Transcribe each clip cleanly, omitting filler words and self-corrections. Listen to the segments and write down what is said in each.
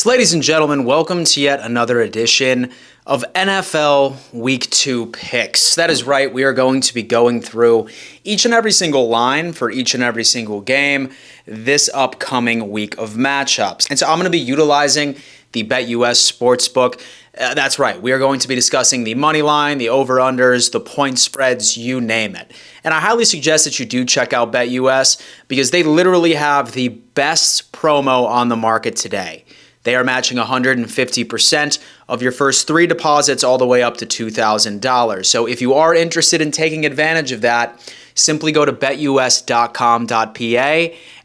So, ladies and gentlemen, welcome to yet another edition of NFL Week 2 Picks. That is right, we are going to be going through each and every single line for each and every single game this upcoming week of matchups. And so I'm going to be utilizing the BetUS Sportsbook. That's right, we are going to be discussing the money line, the over-unders, the point spreads, you name it. And I highly suggest that you do check out BetUS because they literally have the best promo on the market today. They are matching 150% of your first 3 deposits all the way up to $2,000. So if you are interested in taking advantage of that, simply go to betus.com.pa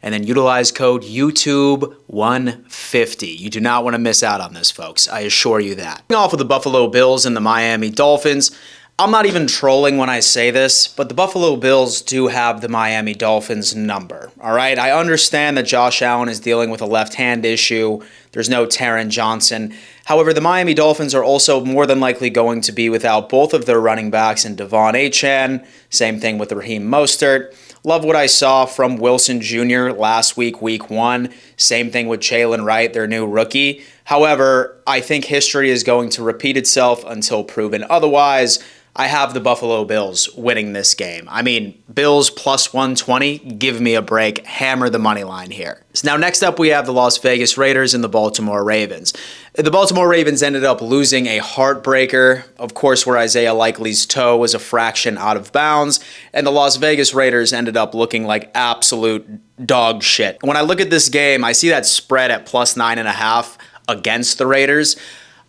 and then utilize code YouTube150. You do not want to miss out on this, folks. I assure you that. Off of the Buffalo Bills and the Miami Dolphins, I'm not even trolling when I say this, but the Buffalo Bills do have the Miami Dolphins number, all right? I understand that Josh Allen is dealing with a left-hand issue. There's no Taron Johnson. However, the Miami Dolphins are also more than likely going to be without both of their running backs in Devon Achane. Same thing with Raheem Mostert. Love what I saw from Wilson Jr. last week, week 1. Same thing with Jalen Wright, their new rookie. However, I think history is going to repeat itself until proven otherwise. I have the Buffalo Bills winning this game. I mean, Bills plus 120, give me a break. Hammer the money line here. So now next up we have the Las Vegas Raiders and the Baltimore Ravens. The Baltimore Ravens ended up losing a heartbreaker, of course, where Isaiah Likely's toe was a fraction out of bounds, and the Las Vegas Raiders ended up looking like absolute dog shit. When I look at this game, I see that spread at plus 9.5 against the Raiders.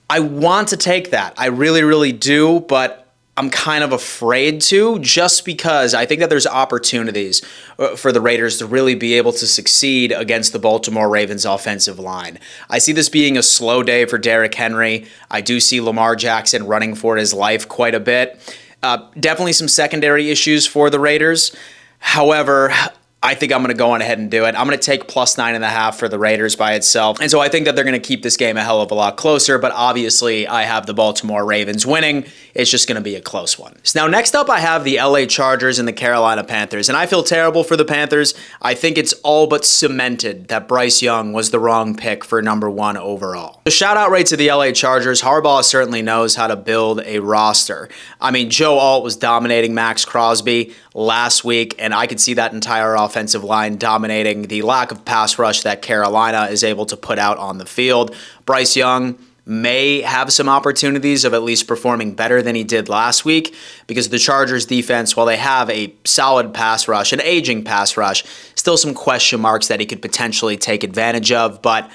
I want to take that. I really, really do, but I'm kind of afraid to, just because I think that there's opportunities for the Raiders to really be able to succeed against the Baltimore Ravens offensive line. I see this being a slow day for Derrick Henry. I do see Lamar Jackson running for his life quite a bit. Definitely some secondary issues for the Raiders. However, I think I'm going to go on ahead and do it. I'm going to take plus 9.5 for the Raiders by itself. And so I think that they're going to keep this game a hell of a lot closer, but obviously I have the Baltimore Ravens winning. It's just going to be a close one. So now next up I have the LA Chargers and the Carolina Panthers, and I feel terrible for the Panthers. I think it's all but cemented that Bryce Young was the wrong pick for number 1 overall. The shout out right to the LA Chargers. Harbaugh certainly knows how to build a roster. I mean, Joe Alt was dominating Max Crosby last week, and I could see that entire offensive line dominating the lack of pass rush that Carolina is able to put out on the field. Bryce Young may have some opportunities of at least performing better than he did last week, because the Chargers defense, while they have a solid pass rush, an aging pass rush, still some question marks that he could potentially take advantage of. But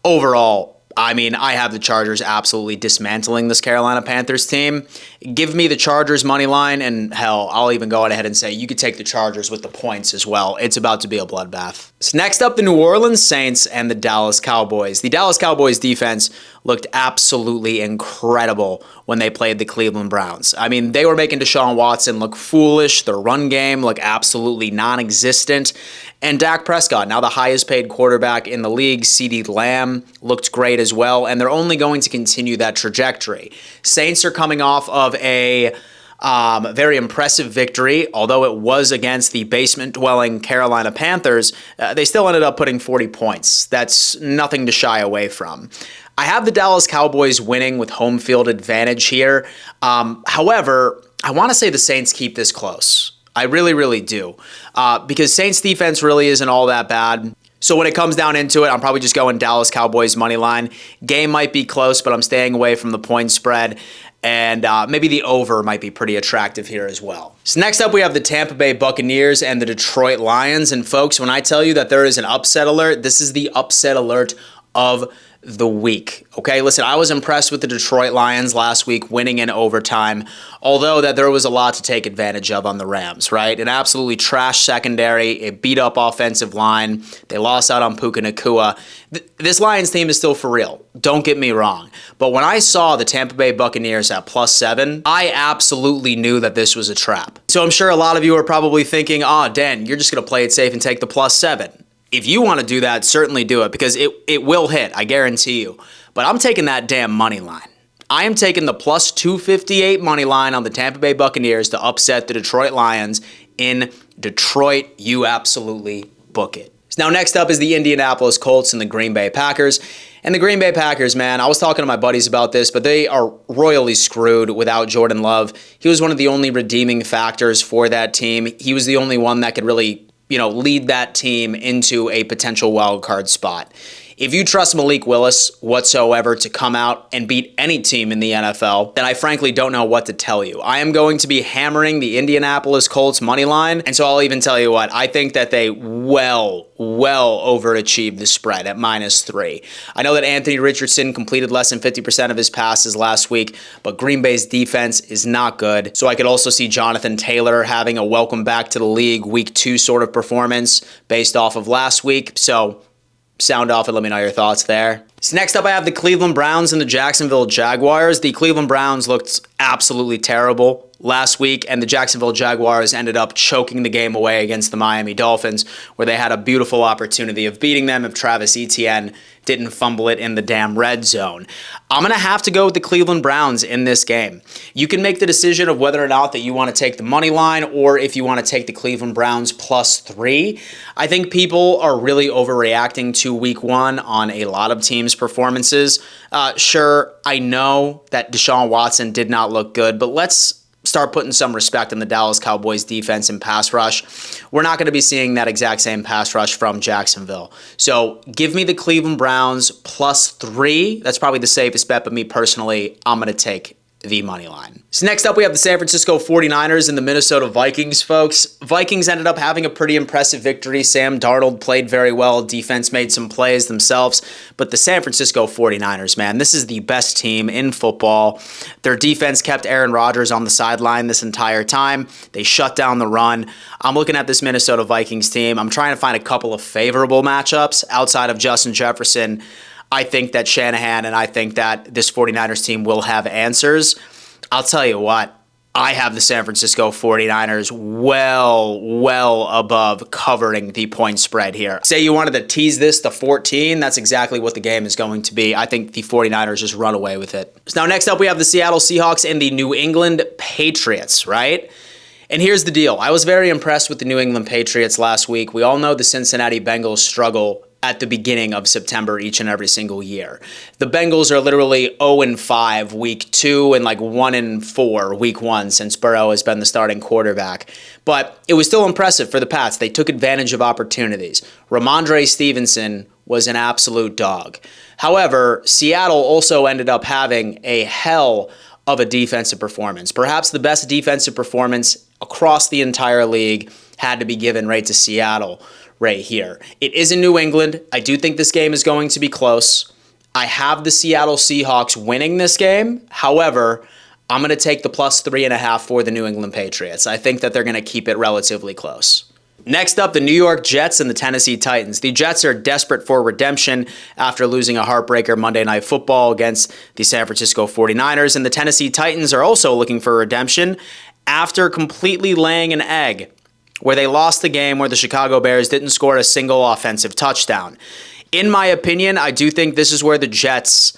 overall, I mean, I have the Chargers absolutely dismantling this Carolina Panthers team. Give me the Chargers money line, and hell, I'll even go ahead and say you could take the Chargers with the points as well. It's about to be a bloodbath. So next up, the New Orleans Saints and the Dallas Cowboys. The Dallas Cowboys defense looked absolutely incredible when they played the Cleveland Browns. I mean, they were making Deshaun Watson look foolish. Their run game looked absolutely non-existent. And Dak Prescott, now the highest paid quarterback in the league, CeeDee Lamb, looked great as well, and they're only going to continue that trajectory. Saints are coming off of a very impressive victory, although it was against the basement-dwelling Carolina Panthers. They still ended up putting 40 points. That's nothing to shy away from. I have the Dallas Cowboys winning with home field advantage here. However, I want to say the Saints keep this close. I really, really do. Because Saints defense really isn't all that bad. So when it comes down into it, I'm probably just going Dallas Cowboys money line. Game might be close, but I'm staying away from the point spread. And maybe the over might be pretty attractive here as well. So next up, we have the Tampa Bay Buccaneers and the Detroit Lions. And folks, when I tell you that there is an upset alert, this is the upset alert of the week. Okay, listen, I was impressed with the Detroit Lions last week winning in overtime, although that there was a lot to take advantage of on the Rams, right? An absolutely trash secondary, a beat-up offensive line. They lost out on Puka Nacua. This Lions team is still for real. Don't get me wrong. But when I saw the Tampa Bay Buccaneers at +7, I absolutely knew that this was a trap. So I'm sure a lot of you are probably thinking, oh, Dan, you're just going to play it safe and take the +7. If you want to do that, certainly do it, because it will hit, I guarantee you. But I'm taking that damn money line. I am taking the +258 money line on the Tampa Bay Buccaneers to upset the Detroit Lions in Detroit. You absolutely book it. Now next up is the Indianapolis Colts and the Green Bay Packers. And the Green Bay Packers, man, I was talking to my buddies about this, but they are royally screwed without Jordan Love. He was one of the only redeeming factors for that team. He was the only one that could really, lead that team into a potential wild card spot. If you trust Malik Willis whatsoever to come out and beat any team in the NFL, then I frankly don't know what to tell you. I am going to be hammering the Indianapolis Colts money line, and so I'll even tell you what, I think that they well overachieved the spread at -3. I know that Anthony Richardson completed less than 50% of his passes last week, but Green Bay's defense is not good. So I could also see Jonathan Taylor having a welcome back to the league week 2 sort of performance based off of last week. So sound off and let me know your thoughts there. So next up, I have the Cleveland Browns and the Jacksonville Jaguars. The Cleveland Browns looked absolutely terrible last week, and the Jacksonville Jaguars ended up choking the game away against the Miami Dolphins, where they had a beautiful opportunity of beating them if Travis Etienne didn't fumble it in the damn red zone. I'm going to have to go with the Cleveland Browns in this game. You can make the decision of whether or not that you want to take the money line or if you want to take the Cleveland Browns +3. I think people are really overreacting to week 1 on a lot of teams' performances. Sure, I know that Deshaun Watson did not look good, but let's start putting some respect on the Dallas Cowboys defense and pass rush. We're not going to be seeing that exact same pass rush from Jacksonville. So give me the Cleveland Browns +3. That's probably the safest bet, but me personally, I'm going to take the money line. So next up, we have the San Francisco 49ers and the Minnesota Vikings, folks. Vikings ended up having a pretty impressive victory. Sam Darnold played very well. Defense made some plays themselves. But the San Francisco 49ers, man, this is the best team in football. Their defense kept Aaron Rodgers on the sideline this entire time. They shut down the run. I'm looking at this Minnesota Vikings team. I'm trying to find a couple of favorable matchups outside of Justin Jefferson. I think that Shanahan and I think that this 49ers team will have answers. I'll tell you what, I have the San Francisco 49ers well above covering the point spread here. Say you wanted to tease this to 14, that's exactly what the game is going to be. I think the 49ers just run away with it. So now next up, we have the Seattle Seahawks and the New England Patriots, right? And here's the deal. I was very impressed with the New England Patriots last week. We all know the Cincinnati Bengals struggle at the beginning of September each and every single year. The Bengals are literally 0-5 week 2 and like 1-4 week 1 since Burrow has been the starting quarterback. But it was still impressive for the Pats. They took advantage of opportunities. Ramondre Stevenson was an absolute dog. However, Seattle also ended up having a hell of a defensive performance. Perhaps the best defensive performance across the entire league had to be given right to Seattle right here. It is in New England. I do think this game is going to be close. I have the Seattle Seahawks winning this game. However, I'm going to take the +3.5 for the New England Patriots. I think that they're going to keep it relatively close. Next up, the New York Jets and the Tennessee Titans. The Jets are desperate for redemption after losing a heartbreaker Monday Night Football against the San Francisco 49ers, and the Tennessee Titans are also looking for redemption after completely laying an egg where they lost the game where the Chicago Bears didn't score a single offensive touchdown. In my opinion, I do think this is where the Jets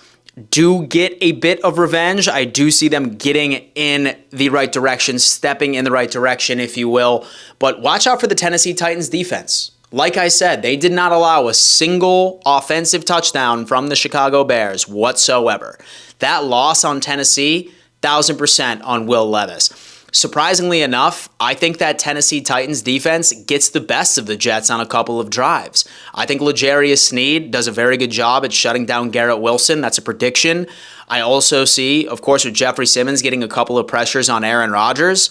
do get a bit of revenge. I do see them getting in the right direction, stepping in the right direction, if you will. But watch out for the Tennessee Titans defense. Like I said, they did not allow a single offensive touchdown from the Chicago Bears whatsoever. That loss on Tennessee, 1,000% on Will Levis. Surprisingly enough, I think that Tennessee Titans defense gets the best of the Jets on a couple of drives. I think L'Jarius Sneed does a very good job at shutting down Garrett Wilson. That's a prediction. I also see, of course, with Jeffrey Simmons getting a couple of pressures on Aaron Rodgers.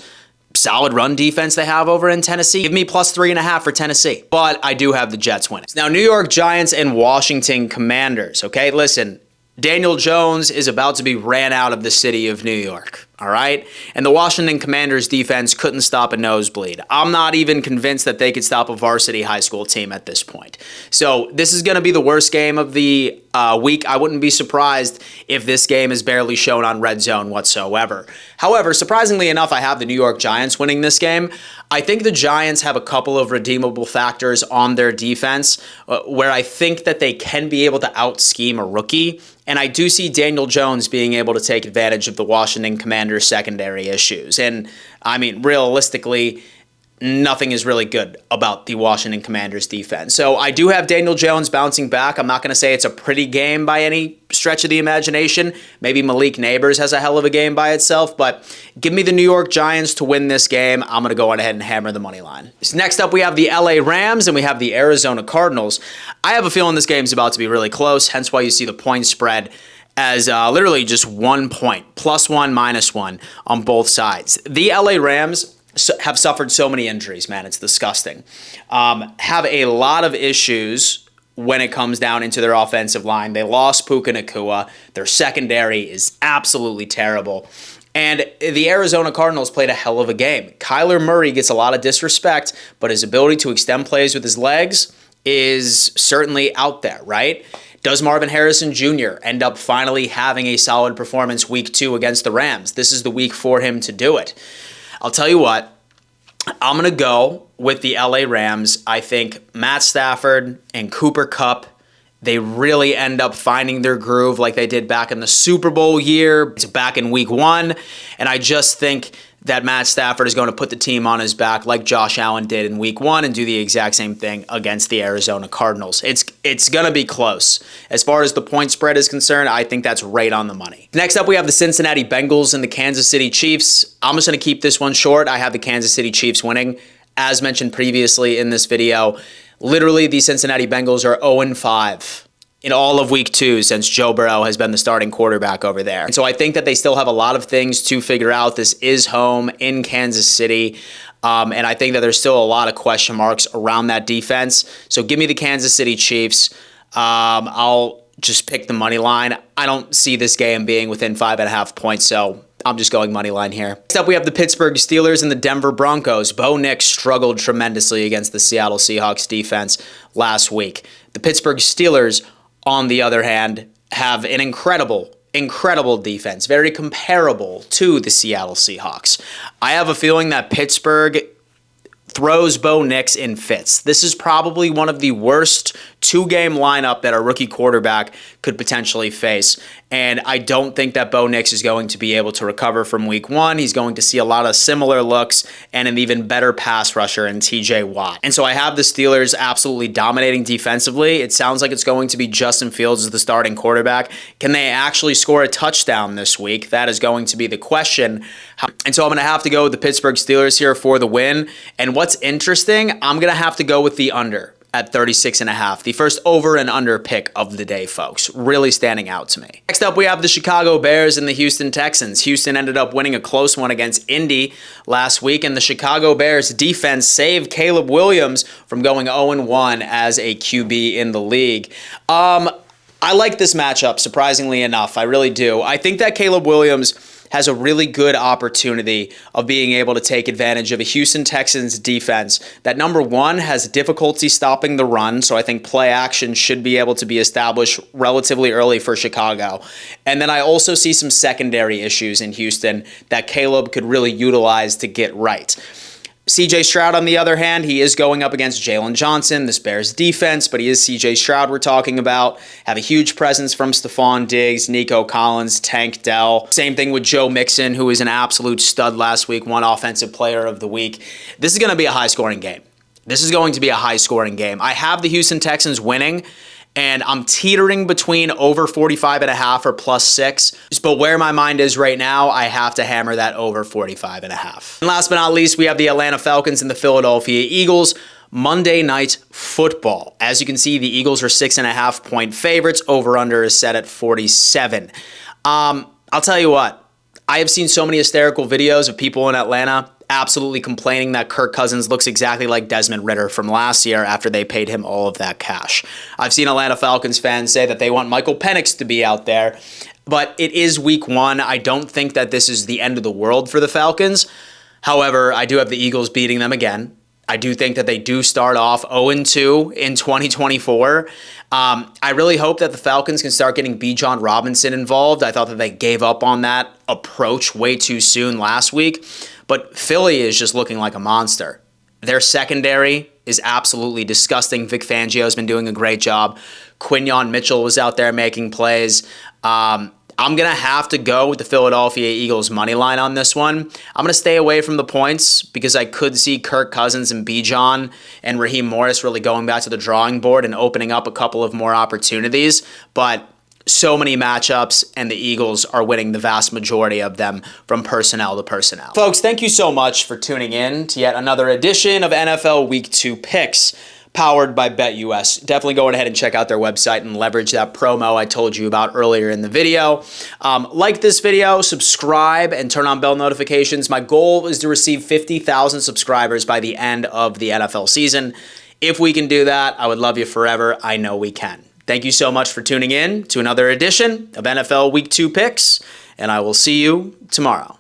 Solid run defense they have over in Tennessee. Give me +3.5 for Tennessee. But I do have the Jets winning. Now, New York Giants and Washington Commanders. Okay, listen. Daniel Jones is about to be ran out of the city of New York, all right? And the Washington Commanders defense couldn't stop a nosebleed. I'm not even convinced that they could stop a varsity high school team at this point. So this is going to be the worst game of the week. I wouldn't be surprised if this game is barely shown on Red Zone whatsoever. However, surprisingly enough, I have the New York Giants winning this game. I think the Giants have a couple of redeemable factors on their defense where I think that they can be able to out-scheme a rookie. And I do see Daniel Jones being able to take advantage of the Washington Commanders' secondary issues. And, I mean, realistically, nothing is really good about the Washington Commanders defense. So I do have Daniel Jones bouncing back. I'm not going to say it's a pretty game by any stretch of the imagination. Maybe Malik Neighbors has a hell of a game by itself, but give me the New York Giants to win this game. I'm going to go on ahead and hammer the money line. So next up, we have the LA Rams and we have the Arizona Cardinals. I have a feeling this game is about to be really close, hence why you see the point spread as literally just 1 point, +1, -1 on both sides. The LA Rams have suffered so many injuries, man. It's disgusting. Have a lot of issues when it comes down into their offensive line. They lost Puka Nacua. Their secondary is absolutely terrible. And the Arizona Cardinals played a hell of a game. Kyler Murray gets a lot of disrespect, but his ability to extend plays with his legs is certainly out there, right? Does Marvin Harrison Jr. end up finally having a solid performance week 2 against the Rams? This is the week for him to do it. I'll tell you what, I'm going to go with the LA Rams. I think Matt Stafford and Cooper Kupp, they really end up finding their groove like they did back in the Super Bowl year. It's back in week 1. And I just think that Matt Stafford is going to put the team on his back like Josh Allen did in week 1 and do the exact same thing against the Arizona Cardinals. It's going to be close. As far as the point spread is concerned, I think that's right on the money. Next up, we have the Cincinnati Bengals and the Kansas City Chiefs. I'm just going to keep this one short. I have the Kansas City Chiefs winning. As mentioned previously in this video, literally the Cincinnati Bengals are 0-5. In all of week 2 since Joe Burrow has been the starting quarterback over there. And so I think that they still have a lot of things to figure out. This is home in Kansas City. And I think that there's still a lot of question marks around that defense. So give me the Kansas City Chiefs. I'll just pick the money line. I don't see this game being within 5.5 points, so I'm just going money line here. Next up, we have the Pittsburgh Steelers and the Denver Broncos. Bo Nix struggled tremendously against the Seattle Seahawks defense last week. The Pittsburgh Steelers, on the other hand, have an incredible defense, very comparable to the Seattle Seahawks. I have a feeling that Pittsburgh throws Bo Nix in fits. This is probably one of the worst 2-game lineup that a rookie quarterback could potentially face. And I don't think that Bo Nix is going to be able to recover from week 1. He's going to see a lot of similar looks and an even better pass rusher in TJ Watt. And so I have the Steelers absolutely dominating defensively. It sounds like it's going to be Justin Fields as the starting quarterback. Can they actually score a touchdown this week? That is going to be the question. And so I'm going to have to go with the Pittsburgh Steelers here for the win. And what's interesting, I'm going to have to go with the under at 36.5. The first over and under pick of the day, folks. Really standing out to me. Next up, we have the Chicago Bears and the Houston Texans. Houston ended up winning a close one against Indy last week, and the Chicago Bears defense saved Caleb Williams from going 0-1 as a QB in the league. I like this matchup, surprisingly enough. I really do. I think that Caleb Williams has a really good opportunity of being able to take advantage of a Houston Texans defense that, number one, has difficulty stopping the run, so I think play action should be able to be established relatively early for Chicago. And then I also see some secondary issues in Houston that Caleb could really utilize to get right. C.J. Stroud, on the other hand, he is going up against Jalen Johnson, this Bears defense, but he is C.J. Stroud we're talking about. Have a huge presence from Stephon Diggs, Nico Collins, Tank Dell. Same thing with Joe Mixon, who is an absolute stud last week, won Offensive Player of the Week. This is going to be a high-scoring game. This is going to be a high-scoring game. I have the Houston Texans winning, and I'm teetering between over 45.5 or +6. But where my mind is right now, I have to hammer that over 45.5. And last but not least, we have the Atlanta Falcons and the Philadelphia Eagles. Monday Night Football. As you can see, the Eagles are 6.5-point favorites. Over-under is set at 47. I'll tell you what. I have seen so many hysterical videos of people in Atlanta absolutely complaining that Kirk Cousins looks exactly like Desmond Ridder from last year after they paid him all of that cash. I've seen Atlanta Falcons fans say that they want Michael Penix to be out there, but it is week 1. I don't think that this is the end of the world for the Falcons. However, I do have the Eagles beating them again. I do think that they do start off 0-2 in 2024. I really hope that the Falcons can start getting Bijan Robinson involved. I thought that they gave up on that approach way too soon last week. But Philly is just looking like a monster. Their secondary is absolutely disgusting. Vic Fangio has been doing a great job. Quinyon Mitchell was out there making plays. I'm going to have to go with the Philadelphia Eagles money line on this one. I'm going to stay away from the points because I could see Kirk Cousins and Bijan and Raheem Morris really going back to the drawing board and opening up a couple of more opportunities. But so many matchups, and the Eagles are winning the vast majority of them from personnel to personnel. Folks, thank you so much for tuning in to yet another edition of NFL Week 2 Picks, powered by BetUS. Definitely go ahead and check out their website and leverage that promo I told you about earlier in the video. Like this video, subscribe, and turn on bell notifications. My goal is to receive 50,000 subscribers by the end of the NFL season. If we can do that, I would love you forever. I know we can. Thank you so much for tuning in to another edition of NFL Week 2 Picks, and I will see you tomorrow.